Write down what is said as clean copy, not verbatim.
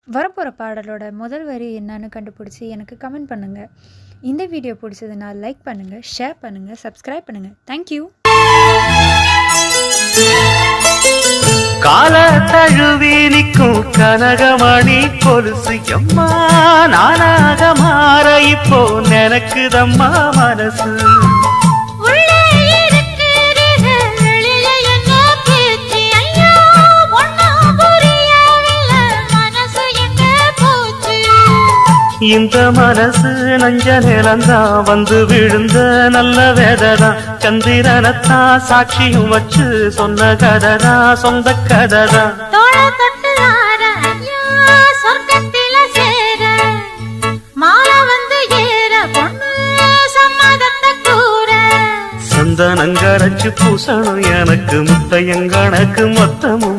வரப்போகிற பாடலோட முதல் வரி என்னன்னு கண்டுபிடிச்சி எனக்கு கமெண்ட் பண்ணுங்கள். இந்த வீடியோ பிடிச்சதுன்னா லைக் பண்ணுங்கள், ஷேர் பண்ணுங்கள், சப்ஸ்கிரைப் பண்ணுங்கள். தேங்க்யூ. கால தழுவி நிற்கும் கனகமணி கொலுசு எம்மா நானாக மாற இப்போ நினைக்குதம்மா மனசு. இந்த மனசு நஞ்ச நிலந்தான் வந்து விழுந்த நல்ல வேததான். சந்திரனத்தான் சாட்சியும் வச்சு சொன்ன கததான், சொந்த கததான். சந்தனங்கரைச்சு பூசணும் எனக்கு முத்தையங்கணக்கு மொத்தமும்